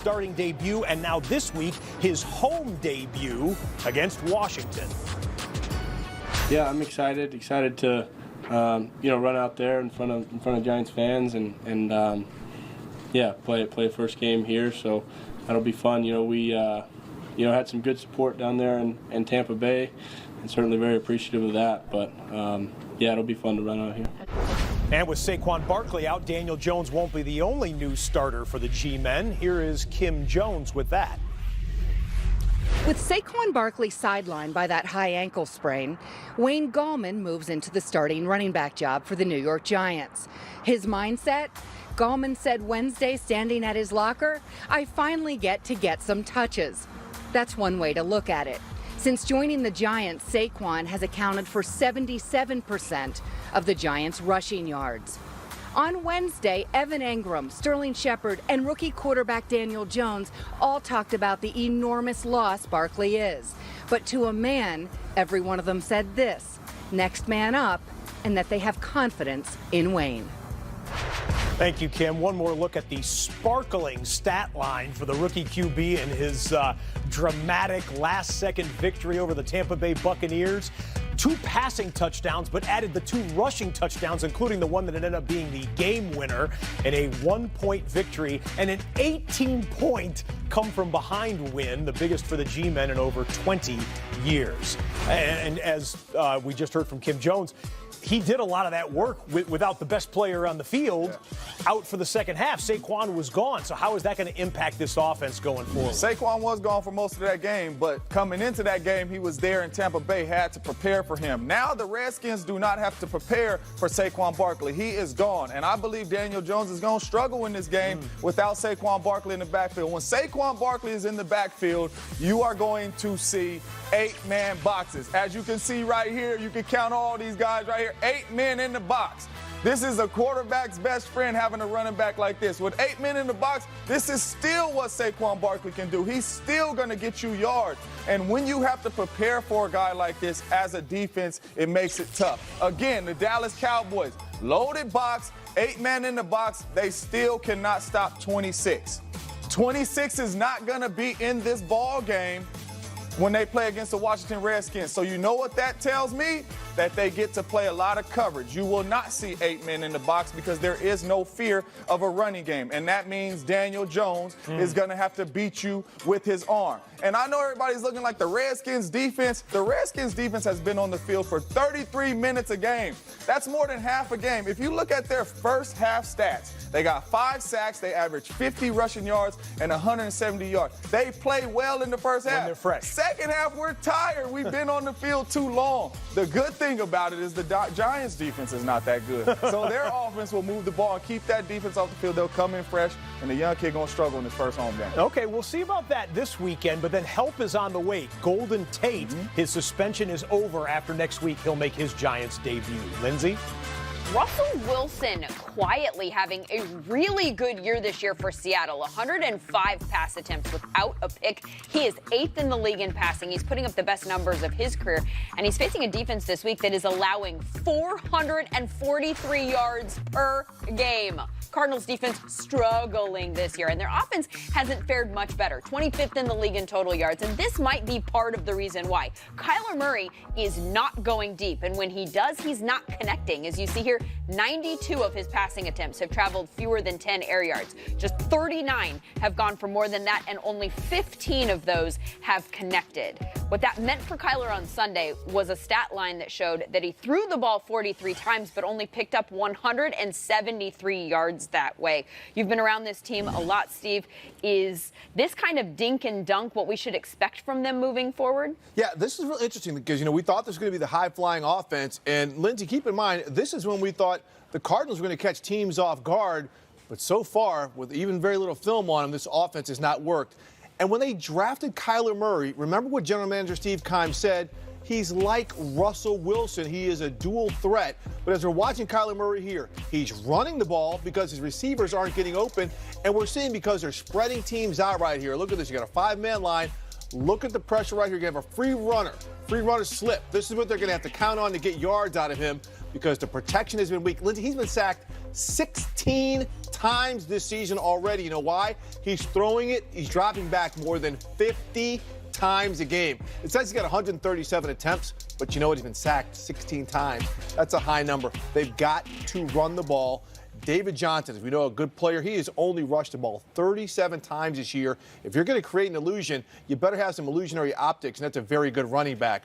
Starting debut, and now this week, his home debut against Washington. Yeah, I'm excited to run out there in front of Giants fans and play first game here. So that'll be fun. We had some good support down there in Tampa Bay, and certainly very appreciative of that. But it'll be fun to run out here. And with Saquon Barkley out, Daniel Jones won't be the only new starter for the G-Men. Here is Kim Jones with that. With Saquon Barkley sidelined by that high ankle sprain, Wayne Gallman moves into the starting running back job for the New York Giants. His mindset? Gallman said Wednesday standing at his locker, "I finally get to get some touches." That's one way to look at it. Since joining the Giants, Saquon has accounted for 77% of the Giants' rushing yards. On Wednesday, Evan Engram, Sterling Shepard, and rookie quarterback Daniel Jones all talked about the enormous loss Barkley is. But to a man, every one of them said this: next man up, and that they have confidence in Wayne. Thank you, Kim. One more look at the sparkling stat line for the rookie QB and his dramatic last-second victory over the Tampa Bay Buccaneers. 2 passing touchdowns, but added the 2 rushing touchdowns, including the one that ended up being the game winner, and a 1-point victory, and an 18-point come-from-behind win, the biggest for the G-Men in over 20 years. And as we just heard from Kim Jones, he did a lot of that work without the best player on the field out for the second half. Saquon was gone, so how is that going to impact this offense going forward? Saquon was gone for most of that game, but coming into that game, he was there in Tampa Bay, had to prepare for him. Now the Redskins do not have to prepare for Saquon Barkley. He is gone, and I believe Daniel Jones is going to struggle in this game without Saquon Barkley in the backfield. When Saquon Barkley is in the backfield, you are going to see 8-man boxes. As you can see right here, you can count all these guys right here. 8 men in the box. This is a quarterback's best friend having a running back like this. With 8 men in the box, this is still what Saquon Barkley can do. He's still going to get you yards. And when you have to prepare for a guy like this as a defense, it makes it tough. Again, the Dallas Cowboys, loaded box, 8 men in the box, they still cannot stop 26. 26 is not going to be in this ball game when they play against the Washington Redskins. So you know what that tells me? That they get to play a lot of coverage. You will not see 8 men in the box because there is no fear of a running game. And that means Daniel Jones is going to have to beat you with his arm. And I know everybody's looking like the Redskins defense. The Redskins defense has been on the field for 33 minutes a game. That's more than half a game. If you look at their first half stats, they got 5 sacks, they averaged 50 rushing yards and 170 yards. They play well in the first half. When they're fresh. Second half, we're tired. We've been on the field too long. The good thing about it is the Giants defense is not that good. So their offense will move the ball and keep that defense off the field. They'll come in fresh, and the young kid going to struggle in his first home game. Okay, we'll see about that this weekend, but then help is on the way. Golden Tate, his suspension is over after next week. He'll make his Giants debut. Lindsay? Russell Wilson quietly having a really good year this year for Seattle. 105 pass attempts without a pick. He is 8th in the league in passing. He's putting up the best numbers of his career. And he's facing a defense this week that is allowing 443 yards per game. Cardinals defense struggling this year, and their offense hasn't fared much better. 25th in the league in total yards, and this might be part of the reason why. Kyler Murray is not going deep, and when he does, he's not connecting. As you see here, 92 of his passing attempts have traveled fewer than 10 air yards. Just 39 have gone for more than that, and only 15 of those have connected. What that meant for Kyler on Sunday was a stat line that showed that he threw the ball 43 times, but only picked up 173 yards that way. You've been around this team a lot, Steve. Is this kind of dink and dunk what we should expect from them moving forward? Yeah, this is really interesting because, we thought this was going to be the high-flying offense. And, Lindsay, keep in mind, this is when we thought the Cardinals were going to catch teams off guard. But so far, with even very little film on them, this offense has not worked. And when they drafted Kyler Murray, remember what General Manager Steve Keim said? He's like Russell Wilson. He is a dual threat. But as we're watching Kyler Murray here, he's running the ball because his receivers aren't getting open. And we're seeing because they're spreading teams out right here. Look at this. You got a 5-man line. Look at the pressure right here. You have a free runner slip. This is what they're going to have to count on to get yards out of him because the protection has been weak. Lindsay, he's been sacked 16 times this season already. You know why? He's throwing it. He's dropping back more than 50 times a game. It says he's got 137 attempts, but you know what? He's been sacked 16 times. That's a high number. They've got to run the ball. David Johnson, as we know, a good player. He has only rushed the ball 37 times this year. If you're going to create an illusion, you better have some illusionary optics, and that's a very good running back.